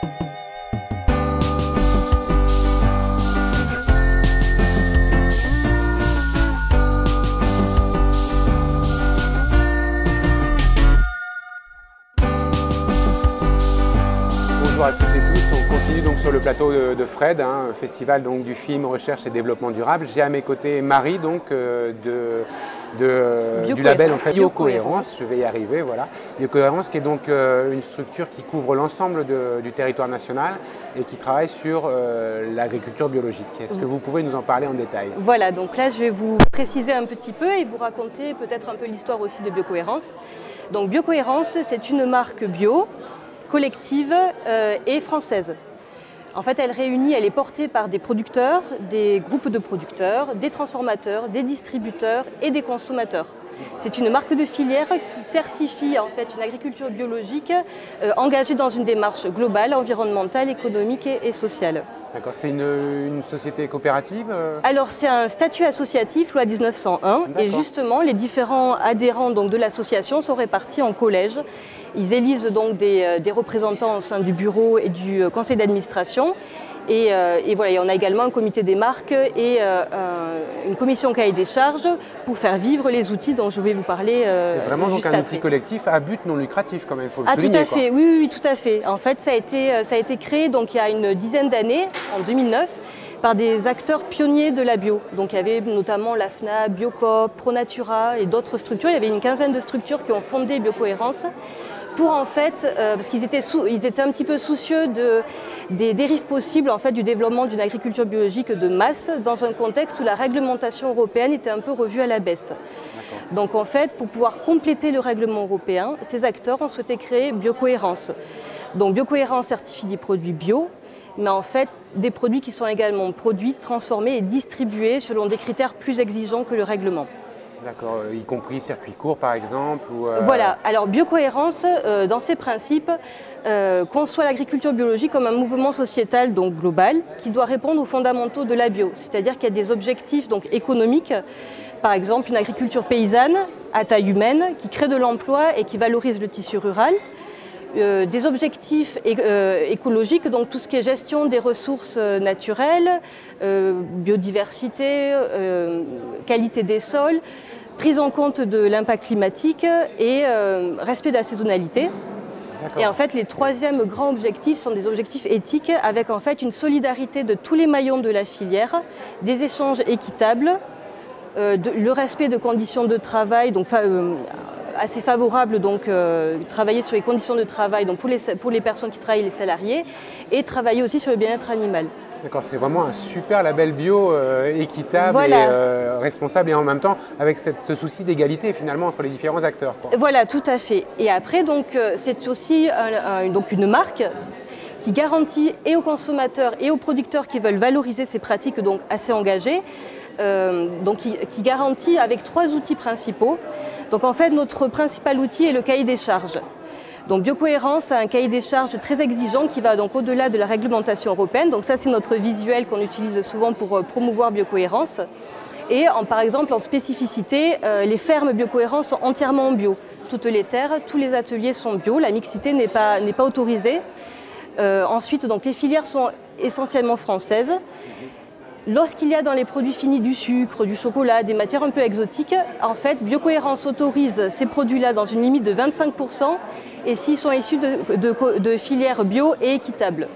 Bonjour à toutes et tous, on continue donc sur le plateau de Fred, festival donc du film Recherche et Développement Durable. J'ai à mes côtés Marie donc du label en fait, Biocohérence, je vais y arriver, voilà. Biocohérence qui est donc une structure qui couvre l'ensemble du territoire national et qui travaille sur l'agriculture biologique. Est-ce que vous pouvez nous en parler en détail? Voilà, donc là je vais vous préciser un petit peu et vous raconter peut-être un peu l'histoire aussi de Biocohérence. Donc Biocohérence, c'est une marque bio, collective et française. En fait, elle est portée par des producteurs, des groupes de producteurs, des transformateurs, des distributeurs et des consommateurs. C'est une marque de filière qui certifie en fait une agriculture biologique engagée dans une démarche globale, environnementale, économique et sociale. D'accord, c'est une société coopérative Alors c'est un statut associatif, loi 1901, et justement les différents adhérents donc, de l'association sont répartis en collèges. Ils élisent donc des représentants au sein du bureau et du conseil d'administration. Et voilà, et on a également un comité des marques et une commission cahier des charges pour faire vivre les outils dont je vais vous parler. C'est vraiment donc un outil collectif à but non lucratif quand même, il faut le souligner. Tout à fait, oui, tout à fait. En fait, ça a été créé donc, il y a une dizaine d'années, en 2009, par des acteurs pionniers de la bio. Donc il y avait notamment l'AFNA, Biocoop, Pronatura et d'autres structures. Il y avait une quinzaine de structures qui ont fondé Biocohérence pour en fait, parce qu'ils étaient un petit peu soucieux des dérives possibles en fait, du développement d'une agriculture biologique de masse dans un contexte où la réglementation européenne était un peu revue à la baisse. Donc en fait, pour pouvoir compléter le règlement européen, ces acteurs ont souhaité créer Biocohérence. Donc Biocohérence certifie des produits bio, mais en fait des produits qui sont également produits, transformés et distribués selon des critères plus exigeants que le règlement. D'accord, y compris circuit court par exemple Voilà, alors Biocohérence, dans ses principes, conçoit l'agriculture biologique comme un mouvement sociétal donc global qui doit répondre aux fondamentaux de la bio, c'est-à-dire qu'il y a des objectifs donc, économiques, par exemple une agriculture paysanne à taille humaine qui crée de l'emploi et qui valorise le tissu rural. Des objectifs écologiques, donc tout ce qui est gestion des ressources naturelles, biodiversité, qualité des sols, prise en compte de l'impact climatique et respect de la saisonnalité. Et en fait, les troisièmes grands objectifs sont des objectifs éthiques avec en fait une solidarité de tous les maillons de la filière, des échanges équitables, le respect de conditions de travail, donc assez favorable, donc travailler sur les conditions de travail donc pour les personnes qui travaillent, les salariés, et travailler aussi sur le bien-être animal. D'accord, c'est vraiment un super label bio équitable et responsable et en même temps avec ce souci d'égalité finalement entre les différents acteurs. Voilà, tout à fait. Et après, donc c'est aussi donc une marque qui garantit et aux consommateurs et aux producteurs qui veulent valoriser ces pratiques donc assez engagées, donc qui garantit avec 3 outils principaux. Donc en fait, notre principal outil est le cahier des charges. Donc Biocohérence a un cahier des charges très exigeant qui va donc au-delà de la réglementation européenne. Donc ça, c'est notre visuel qu'on utilise souvent pour promouvoir Biocohérence. Et par exemple, en spécificité, les fermes Biocohérence sont entièrement en bio. Toutes les terres, tous les ateliers sont bio, la mixité n'est pas autorisée. Ensuite, donc, les filières sont essentiellement françaises. Lorsqu'il y a dans les produits finis du sucre, du chocolat, des matières un peu exotiques, en fait, Biocohérence autorise ces produits-là dans une limite de 25% et s'ils sont issus de filières bio et équitables.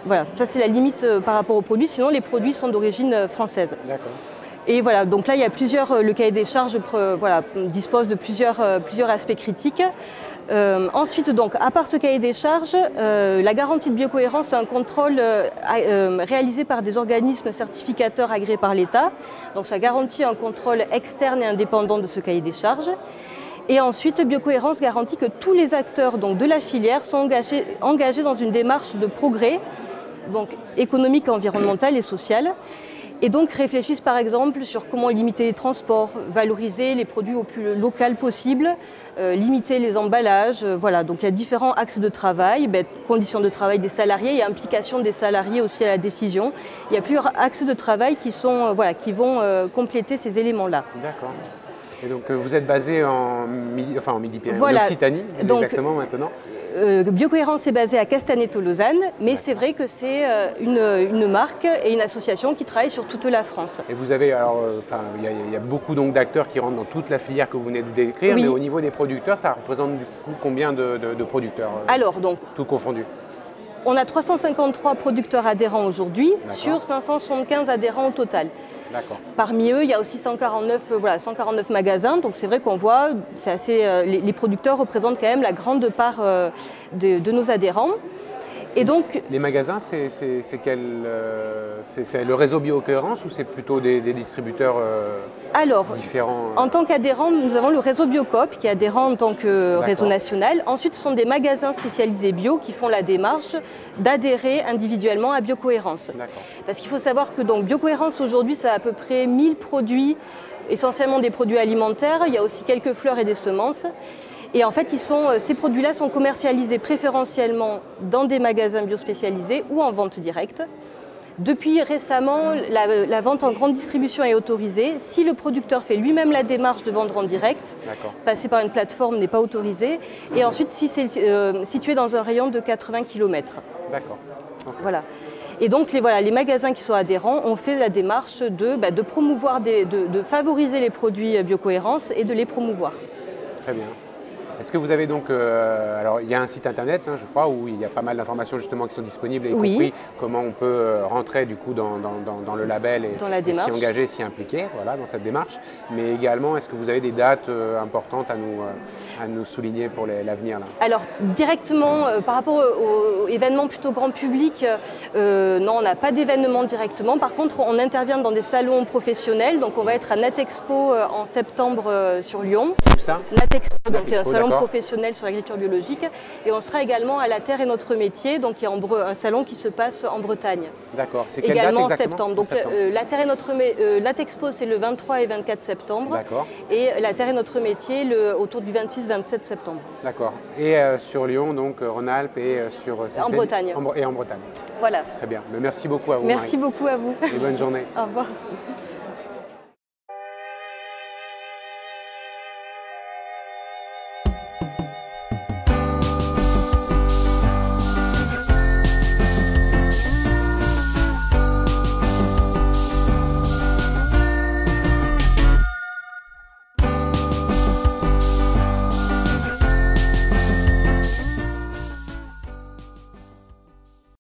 Voilà, ça c'est la limite par rapport aux produits, sinon les produits sont d'origine française. D'accord. Et voilà, donc là il y a le cahier des charges dispose de plusieurs aspects critiques. Ensuite, donc, à part ce cahier des charges, la garantie de biocohérence, c'est un contrôle réalisé par des organismes certificateurs agréés par l'État. Donc ça garantit un contrôle externe et indépendant de ce cahier des charges. Et ensuite, Biocohérence garantit que tous les acteurs donc, de la filière sont engagés dans une démarche de progrès donc, économique, environnemental et social. Et donc réfléchissent par exemple sur comment limiter les transports, valoriser les produits au plus local possible, limiter les emballages. Voilà, donc il y a différents axes de travail, conditions de travail des salariés et implication des salariés aussi à la décision. Il y a plusieurs axes de travail qui vont compléter ces éléments-là. D'accord. Et donc vous êtes basé en Midi-Pyrénées, Voilà. en Occitanie, exactement maintenant. Biocohérence est basée à Castaneto-Lausanne, mais c'est vrai que c'est une marque et une association qui travaille sur toute la France. Et vous avez, alors, il y a beaucoup d'acteurs qui rentrent dans toute la filière que vous venez de décrire, Oui. mais au niveau des producteurs, ça représente du coup combien de producteurs Alors, donc, tout confondu? on a 353 producteurs adhérents aujourd'hui D'accord. sur 575 adhérents au total. D'accord. Parmi eux, il y a aussi 149 magasins, donc c'est vrai qu'on voit, les producteurs représentent quand même la grande part de nos adhérents. Et donc, les magasins, c'est le réseau Biocohérence ou c'est plutôt des distributeurs différents en tant qu'adhérent, nous avons le réseau Biocoop qui est adhérent en tant que réseau national. Ensuite, ce sont des magasins spécialisés bio qui font la démarche d'adhérer individuellement à Biocohérence. Parce qu'il faut savoir que donc, Biocohérence aujourd'hui, c'est à peu près 1000 produits, essentiellement des produits alimentaires. Il y a aussi quelques fleurs et des semences. Et en fait, ces produits-là sont commercialisés préférentiellement dans des magasins bio spécialisés ou en vente directe. Depuis récemment, la vente en grande distribution est autorisée. Si le producteur fait lui-même la démarche de vendre en direct, passer par une plateforme n'est pas autorisé. Et ensuite, si c'est situé dans un rayon de 80 km. D'accord. Okay. Voilà. Et donc, les magasins qui sont adhérents ont fait la démarche de promouvoir, de favoriser les produits Biocohérence et de les promouvoir. Très bien. Est-ce que vous avez donc, alors il y a un site internet, je crois, où il y a pas mal d'informations justement qui sont disponibles, y compris comment on peut rentrer du coup dans le label et s'y engager, s'y impliquer, voilà, dans cette démarche. Mais également, est-ce que vous avez des dates importantes à nous souligner pour l'avenir là? Alors directement, par rapport aux événements plutôt grand public, non, on n'a pas d'événement directement. Par contre, on intervient dans des salons professionnels. Donc on va être à Natexpo en septembre sur Lyon. Où ça? Natexpo, donc un salon professionnel sur l'agriculture biologique. Et on sera également à La Terre et Notre Métier, donc il y a un salon qui se passe en Bretagne. D'accord. C'est quelle également date en septembre. Donc La Terre et Notre Natexpo, c'est le 23 et 24 septembre. D'accord. Et La Terre et Notre Métier autour du 26-27 septembre. D'accord. Et sur Lyon, donc Rhône-Alpes et sur en Bretagne. Et en Bretagne. Voilà. Très bien. Mais merci beaucoup à vous. Merci Marie. beaucoup à vous. Et bonne journée. Au revoir.